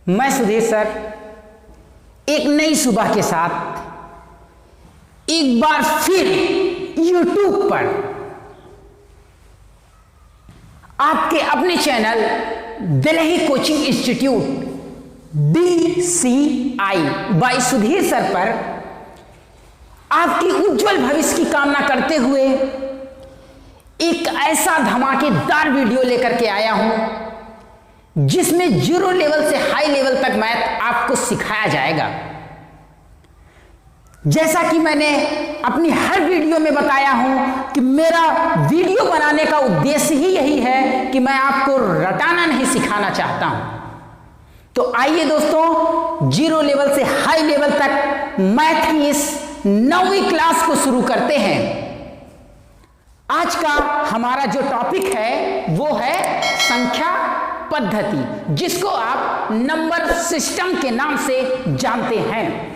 मैं सुधीर सर एक नई सुबह के साथ एक बार फिर YouTube पर आपके अपने channel Delhi coaching institute DCI by Sudhir sir पर आपकी उज्जवल भविष्य की कामना करते हुए एक ऐसा धमाकेदार वीडियो लेकर के आया हूं जिसमें जीरो लेवल से हाई लेवल तक मैथ आपको सिखाया जाएगा। जैसा कि मैंने अपनी हर वीडियो में बताया हूं कि मेरा वीडियो बनाने का उद्देश्य ही यही है कि मैं आपको रटाना नहीं सिखाना चाहता हूं। तो आइए दोस्तों, जीरो लेवल से हाई लेवल तक मैथ की इस 9वीं क्लास को शुरू करते हैं। आज का हमारा जो टॉपिक है वो है संख्या पद्धति, जिसको आप नंबर सिस्टम के नाम से जानते हैं।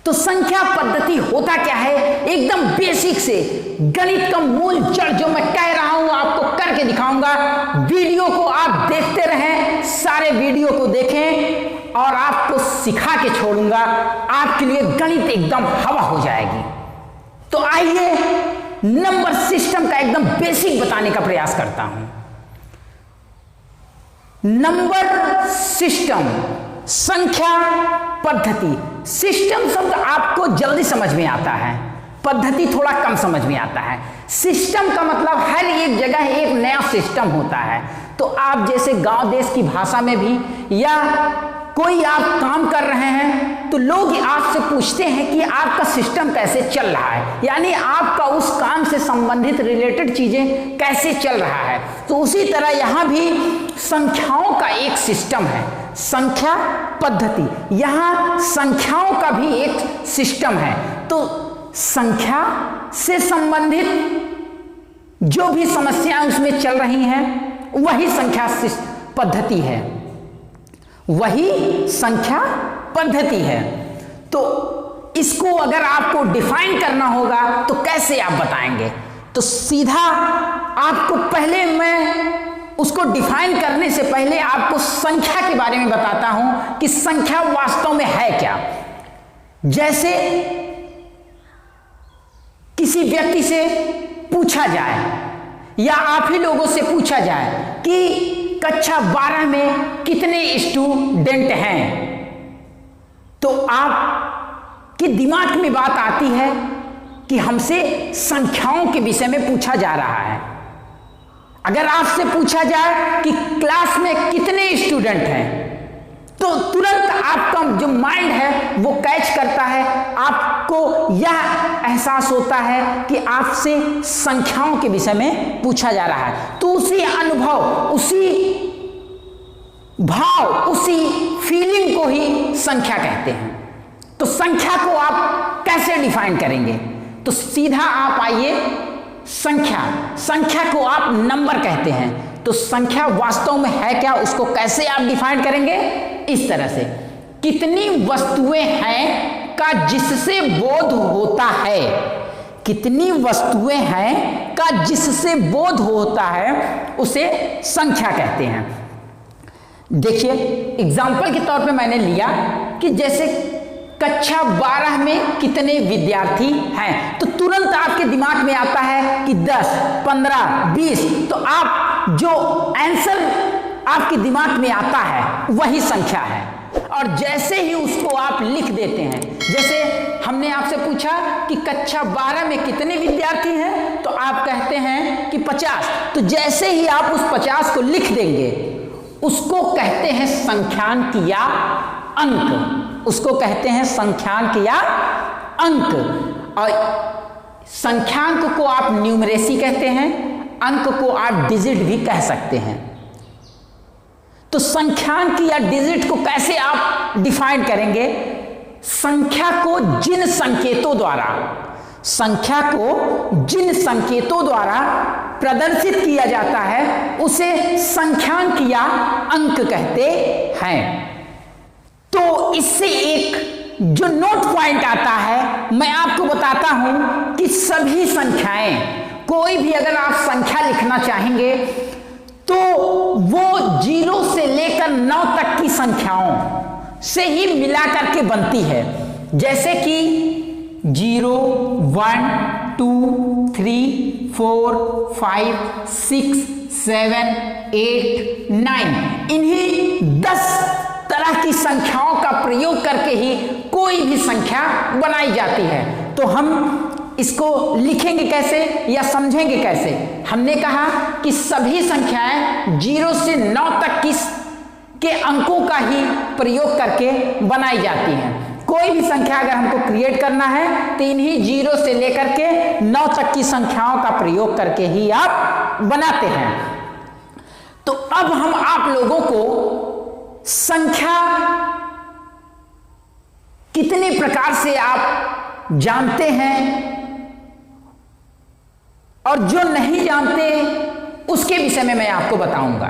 तो संख्या पद्धति होता क्या है, एकदम बेसिक से गणित का मूल जड़ जो मैं कह रहा हूं आपको करके दिखाऊंगा। वीडियो को आप देखते रहें, सारे वीडियो को देखें और आपको सिखा के छोड़ूंगा। आपके लिए गणित एकदम हवा हो जाएगी। तो आइए नंबर सिस्टम का एकदम बेसिक बताने का प्रयास करता हूं। नंबर सिस्टम, संख्या पद्धति। सिस्टम शब्द आपको जल्दी समझ में आता है, पद्धति थोड़ा कम समझ में आता है। सिस्टम का मतलब हर एक जगह एक नया सिस्टम होता है। तो आप जैसे गांव देश की भाषा में भी या कोई आप काम कर रहे हैं तो लोग आपसे पूछते हैं कि आपका सिस्टम कैसे चल रहा है, यानी आपका उस काम से संबंधित रिलेटेड चीजें कैसे चल रहा है। तो उसी तरह यहां भी संख्याओं का एक सिस्टम है, संख्या पद्धति। यहां संख्याओं का भी एक सिस्टम है। तो संख्या से संबंधित जो भी समस्याएं उसमें चल रही हैं वही संख्या पद्धति है, वही संख्या पद्धति है। तो इसको अगर आपको डिफाइन करना होगा तो कैसे आप बताएंगे? तो सीधा आपको पहले मैं उसको डिफाइन करने से पहले आपको संख्या के बारे में बताता हूं कि संख्या वास्तव में है क्या। जैसे किसी व्यक्ति से पूछा जाए या आप ही लोगों से पूछा जाए कि कक्षा 12 में कितने स्टूडेंट हैं, तो आपके दिमाग में बात आती है कि हमसे संख्याओं के विषय में पूछा जा रहा है। अगर आपसे पूछा जाए कि क्लास में कितने स्टूडेंट हैं, तो तुरंत आपका जो माइंड है वो कैच करता है, आपको यह एहसास होता है कि आपसे संख्याओं के विषय में पूछा जा रहा है। तो उसी अनुभव, उसी भाव, उसी फीलिंग को ही संख्या कहते हैं। तो संख्या को आप कैसे डिफाइन करेंगे? तो सीधा आप आइए, संख्या को आप नंबर कहते हैं। तो संख्या वास्तव में है क्या, उसको कैसे आप डिफाइन करेंगे? इस तरह से, कितनी वस्तुएं हैं का जिससे बोध होता है, कितनी वस्तुएं हैं का जिससे बोध होता है उसे संख्या कहते हैं। देखिए एग्जाम्पल के तौर पे मैंने लिया कि जैसे कक्षा 12 में कितने विद्यार्थी हैं, तो तुरंत आपके दिमाग में आता है कि 10, 15, 20। तो आप जो आंसर आपके दिमाग में आता है वही संख्या है। और जैसे ही उसको आप लिख देते हैं, जैसे हमने आपसे पूछा कि कक्षा 12 में कितने विद्यार्थी हैं, तो आप कहते हैं कि 50। तो जैसे ही आप उस 50 को लिख देंगे, उसको कहते हैं संख्यांक या अंक, उसको कहते हैं संख्यांक या अंक। और संख्यांक को आप न्यूमरेसी कहते हैं, अंक को आप डिजिट भी कह सकते हैं। तो संख्यांक या डिजिट को कैसे आप डिफाइन करेंगे? संख्या को जिन संकेतों द्वारा प्रदर्शित किया जाता है उसे संख्यांक या अंक कहते हैं। तो इससे एक जो नोट पॉइंट आता है, मैं आपको बताता हूं कि सभी संख्याएं, कोई भी अगर आप संख्या लिखना चाहेंगे तो वो 0 से लेकर 9 तक की संख्याओं से ही मिला करके बनती है। जैसे कि 0, 1, 2, 3, 4, 5, 6, 7, 8, 9 इन्हीं 10 तरह की संख्याओं का प्रयोग करके ही कोई भी संख्या बनाई जाती है। तो हम इसको लिखेंगे कैसे या समझेंगे कैसे? हमने कहा कि सभी संख्याएं 0 से 9 तक के अंकों का ही प्रयोग करके बनाई जाती हैं। कोई भी संख्या अगर हमको क्रिएट करना है तो इन्हीं 0 से लेकर के 9 तक की संख्याओं का प्रयोग करके ही आप बनाते हैं। तो अब हम आप लोगों को संख्या कितने प्रकार से आप जानते हैं और जो नहीं जानते उसके विषय में मैं आपको बताऊंगा।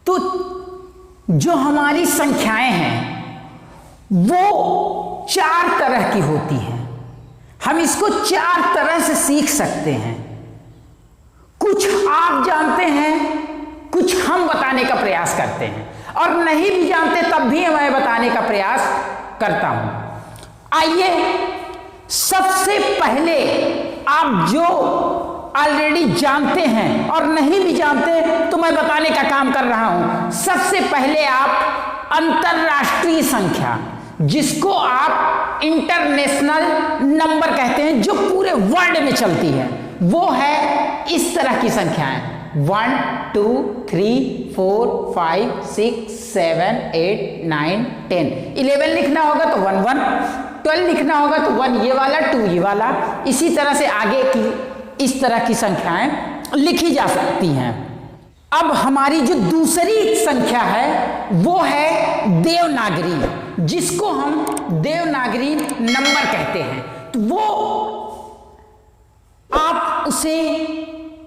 तो जो हमारी संख्याएं हैं वो 4 तरह की होती हैं। हम इसको 4 तरह से सीख सकते हैं। कुछ आप जानते हैं, कुछ हम बताने का प्रयास करते हैं, और नहीं भी जानते तब भी मैं बताने का प्रयास करता हूं। आइए सबसे पहले आप जो ऑलरेडी जानते हैं और नहीं भी जानते तो मैं बताने का काम कर रहा हूं। सबसे पहले आप अंतरराष्ट्रीय संख्या, जिसको आप इंटरनेशनल नंबर कहते हैं, जो पूरे वर्ल्ड में चलती है, वो है इस तरह की संख्याएं 1, 2, 3, 4, 5, 6, 7, 8, 9, 10। 11 लिखना होगा तो 1, 1, 12 लिखना होगा तो 1 ये वाला, 2 ये वाला, इसी तरह से आगे की इस तरह की संख्याएं लिखी जा सकती हैं। अब हमारी जो दूसरी संख्या है वो है देवनागरी, जिसको हम देवनागरी नंबर कहते हैं। तो वो आप उसे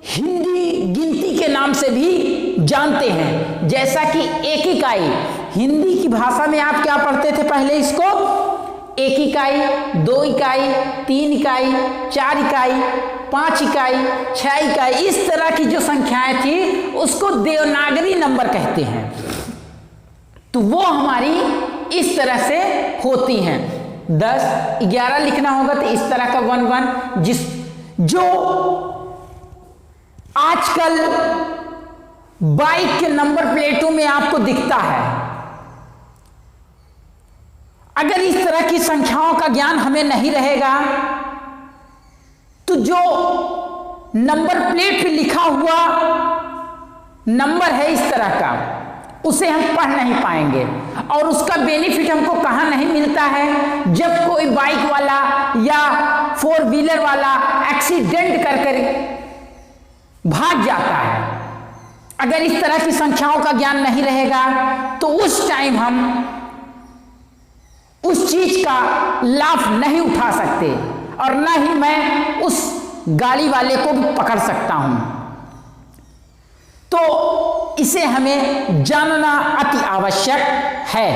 हिंदी गिनती के नाम से भी जानते हैं। जैसा कि 1 इकाई, हिंदी की भाषा में आप क्या पढ़ते थे पहले? इसको 1 इकाई, 2 इकाई, 3 इकाई, 4 इकाई, 5 इकाई, 6 इकाई, इस तरह की जो संख्याएं थी उसको देवनागरी नंबर कहते हैं। तो वो हमारी इस तरह से होती हैं। 10, 11 लिखना होगा तो इस तरह का 1, 1, जो आजकल बाइक के नंबर प्लेटों में आपको दिखता है। अगर इस तरह की संख्याओं का ज्ञान हमें नहीं रहेगा तो जो नंबर प्लेट पे लिखा हुआ नंबर है इस तरह का, उसे हम पढ़ नहीं पाएंगे। और उसका बेनिफिट हमको कहां नहीं मिलता है? जब कोई बाइक वाला या 4 व्हीलर वाला एक्सीडेंट कर भाग जाता है। अगर इस तरह की संख्याओं का ज्ञान नहीं रहेगा तो उस टाइम हम उस चीज का लाभ नहीं उठा सकते और ना ही मैं उस गाड़ी वाले को भी पकड़ सकता हूं। तो इसे हमें जानना अति आवश्यक है।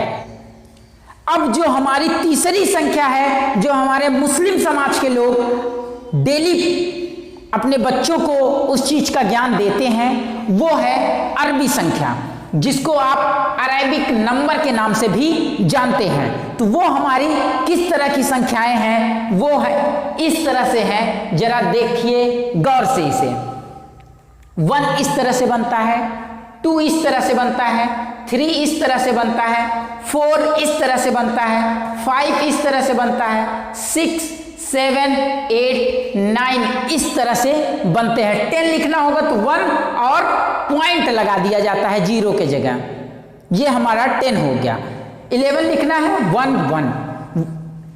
अब जो हमारी तीसरी संख्या है, जो हमारे मुस्लिम समाज के लोग डेली अपने बच्चों को उस चीज का ज्ञान देते हैं, वो है अरबी संख्या, जिसको आप अरेबिक नंबर के नाम से भी जानते हैं। तो वो हमारी किस तरह की संख्याएं हैं? वो है इस तरह से है, जरा देखिए गौर से इसे। 1 इस तरह से बनता है, 2 इस तरह से बनता है, 3 इस तरह से बनता है, 4 इस तरह से बनता है, 5 इस तरह से बनता है, 6, 7, 8, 9 इस तरह से बनते हैं। 10 लिखना होगा तो 1 और पॉइंट लगा दिया जाता है 0 के जगह, ये हमारा 10 हो गया। 11 लिखना है 1, 1,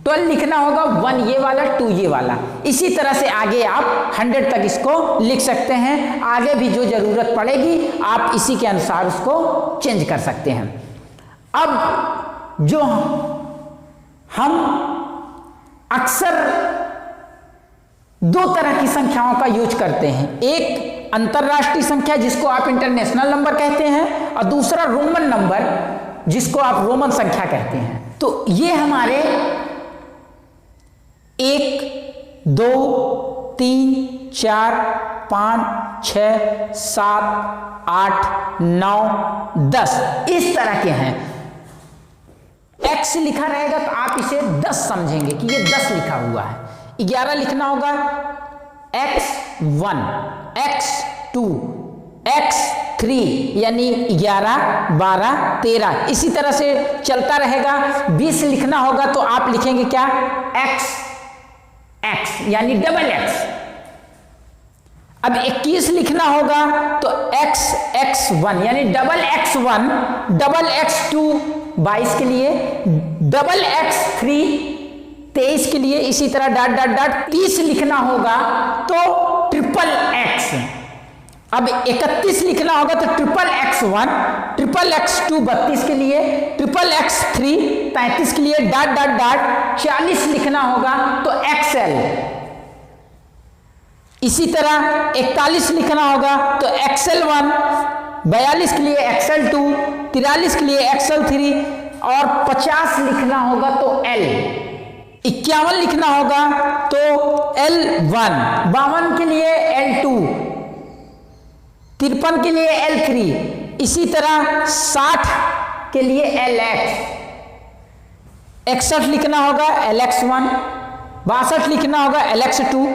12 लिखना होगा 1 ये वाला, 2 ये वाला। इसी तरह से आगे आप 100 तक इसको लिख सकते हैं। आगे भी जो जरूरत पड़ेगी आप इसी के अनुसार उसको चेंज कर सकते हैं। अब जो हम अक्सर 2 तरह की संख्याओं का यूज करते हैं, एक अंतरराष्ट्रीय संख्या जिसको आप इंटरनेशनल नंबर कहते हैं, और दूसरा रोमन नंबर जिसको आप रोमन संख्या कहते हैं। तो ये हमारे 1, 2, 3, 4, 5, 6, 7, 8, 9, 10 इस तरह के हैं। x लिखा रहेगा तो आप इसे 10 समझेंगे कि ये 10 लिखा हुआ है। 11 लिखना होगा x1, x2, x3 यानी 11, 12, 13 इसी तरह से चलता रहेगा। 20 लिखना होगा तो आप लिखेंगे क्या, x यानी डबल x। अब 21 लिखना होगा तो x1 यानी डबल x1, डबल x2 22 के लिए, डबल x3 23 के लिए, इसी तरह डॉट डॉट डॉट। 30 लिखना होगा तो ट्रिपल x। अब 31 लिखना होगा तो ट्रिपल x1, ट्रिपल x2 32 के लिए, ट्रिपल x3 33 के लिए, डॉट डॉट डॉट। 40 लिखना होगा तो XL। इसी तरह 41 लिखना होगा तो XL1, 42 के लिए XL2, 43 के लिए XL3 और 50 लिखना होगा तो L। 51 लिखना होगा तो L1, 52 के लिए L2, 53 के लिए L3, इसी तरह 60 के लिए LX। 61 लिखना होगा LX1, 62 लिखना होगा LX2,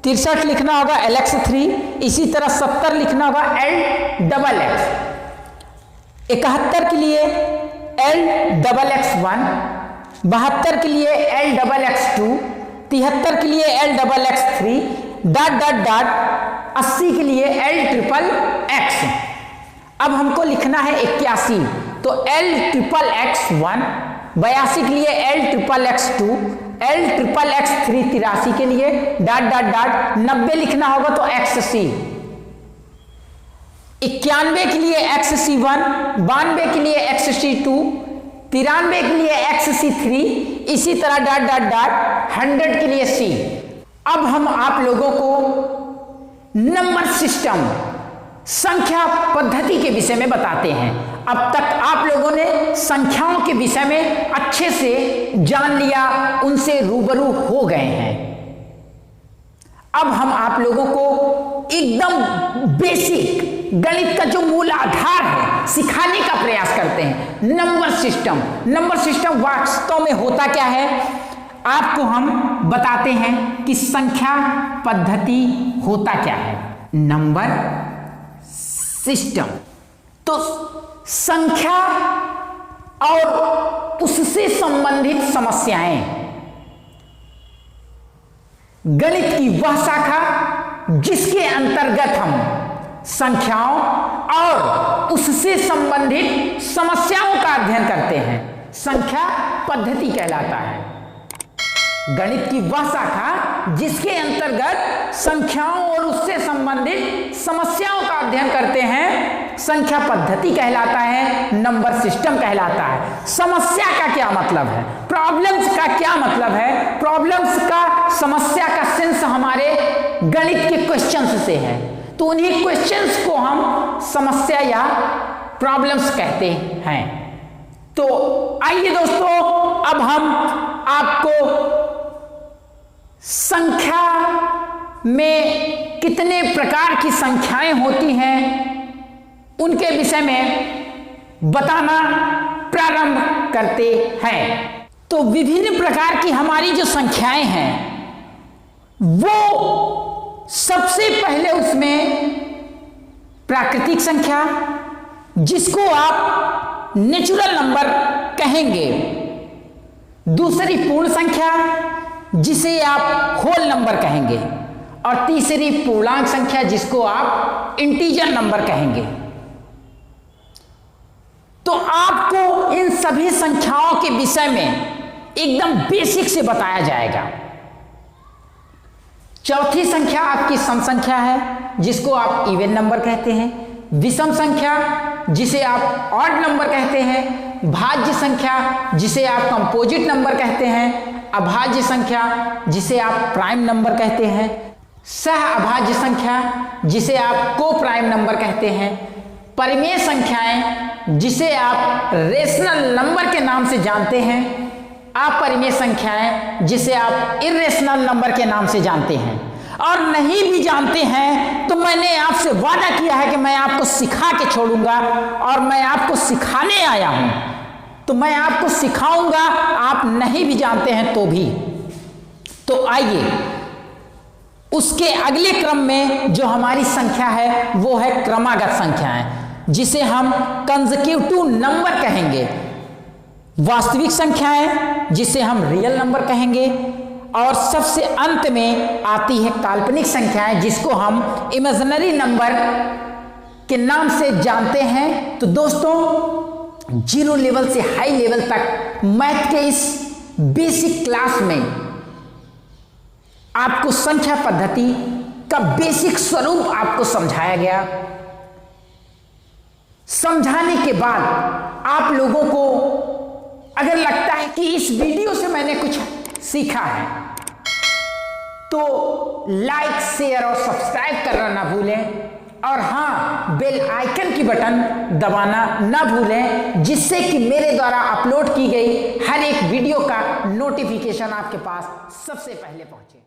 63 लिखना होगा LX3, इसी तरह 70 लिखना होगा LXX। 71 के लिए LXX1, 72 के लिए LXX2, 73 के लिए LXX3, डॉट डॉट डॉट। 80 के लिए LXXX। अब हमको लिखना है 81 तो LXXX1, 82 के लिए LXXX2, LXXX3 83 के लिए, डॉट डॉट डॉट। 90 लिखना होगा तो XC। 91 के लिए XC1, 92 के लिए XC2, 93 के लिए XC3, इसी तरह डॉट डॉट डॉट। 100 के लिए C। अब हम आप लोगों को नंबर सिस्टम, संख्या पद्धति के विषय में बताते हैं। अब तक आप लोगों ने संख्याओं के विषय में अच्छे से जान लिया, उनसे रूबरू हो गए हैं। अब हम आप लोगों को एकदम बेसिक गणित का जो मूल आधार है सिखाने का प्रयास करते हैं। नंबर सिस्टम, नंबर सिस्टम वास्तव में होता क्या है आपको हम बताते हैं कि संख्या पद्धति होता क्या है। नंबर सिस्टम तो संख्या और उससे संबंधित समस्याएं, गणित की वह शाखा जिसके अंतर्गत हम संख्याओं और उससे संबंधित समस्याओं का अध्ययन करते हैं, संख्या पद्धति कहलाता है। गणित की वह शाखा जिसके अंतर्गत संख्याओं और उससे संबंधित समस्याओं का अध्ययन करते हैं, संख्या पद्धति कहलाता है, नंबर सिस्टम कहलाता है। समस्या का क्या मतलब है, प्रॉब्लम्स का क्या मतलब है, प्रॉब्लम्स का, समस्या का सेंस हमारे गणित के क्वेश्चंस से है, तो उन्हीं क्वेश्चंस को हम समस्या या प्रॉब्लम्स कहते हैं। तो आइए दोस्तों, अब हम आपको संख्या में कितने प्रकार की संख्याएं होती हैं उनके विषय में बताना प्रारंभ करते हैं। तो विभिन्न प्रकार की हमारी जो संख्याएं हैं वो सबसे पहले उसमें प्राकृतिक संख्या जिसको आप नेचुरल नंबर कहेंगे, दूसरी पूर्ण संख्या जिसे आप होल नंबर कहेंगे, और तीसरी पूर्णांक संख्या जिसको आप इंटीजर नंबर कहेंगे। तो आपको इन सभी संख्याओं के विषय में एकदम बेसिक से बताया जाएगा। चौथी संख्या आपकी सम संख्या है जिसको आप इवन नंबर कहते हैं, विषम संख्या जिसे आप ऑड नंबर कहते हैं, भाज्य संख्या जिसे आप कंपोजिट नंबर कहते हैं, अभाज्य संख्या जिसे आप प्राइम नंबर कहते हैं, सह अभाज्य संख्या जिसे आप को प्राइम नंबर कहते हैं, परिमेय संख्याएं जिसे आप रेशनल नंबर के नाम से जानते हैं, अपरिमेय संख्याएं जिसे आप इर्रेशनल नंबर के नाम से जानते हैं। और नहीं भी जानते हैं तो मैंने आपसे वादा किया है कि मैं आपको सिखा के छोड़ूंगा, और मैं आपको सिखाने आया हूं, तो मैं आपको सिखाऊंगा, आप नहीं भी जानते हैं तो भी। तो आइए उसके अगले क्रम में जो हमारी संख्या है वो है क्रमागत संख्याएं, जिसे हम कंसेक्यूटिव नंबर कहेंगे, वास्तविक संख्याएं जिसे हम रियल नंबर कहेंगे, और सबसे अंत में आती है काल्पनिक संख्याएं जिसको हम इमेजिनरी नंबर के नाम से जानते हैं। तो दोस्तों, जीरो लेवल से हाई लेवल तक मैथ के इस बेसिक क्लास में आपको संख्या पद्धति का बेसिक स्वरूप आपको समझाया गया। समझाने के बाद आप लोगों को अगर लगता है कि इस वीडियो से मैंने कुछ सीखा है तो लाइक, शेयर और सब्सक्राइब करना ना भूलें, और हाँ, बेल आइकन की बटन दबाना ना भूलें, जिससे कि मेरे द्वारा अपलोड की गई हर एक वीडियो का नोटिफिकेशन आपके पास सबसे पहले पहुंचे।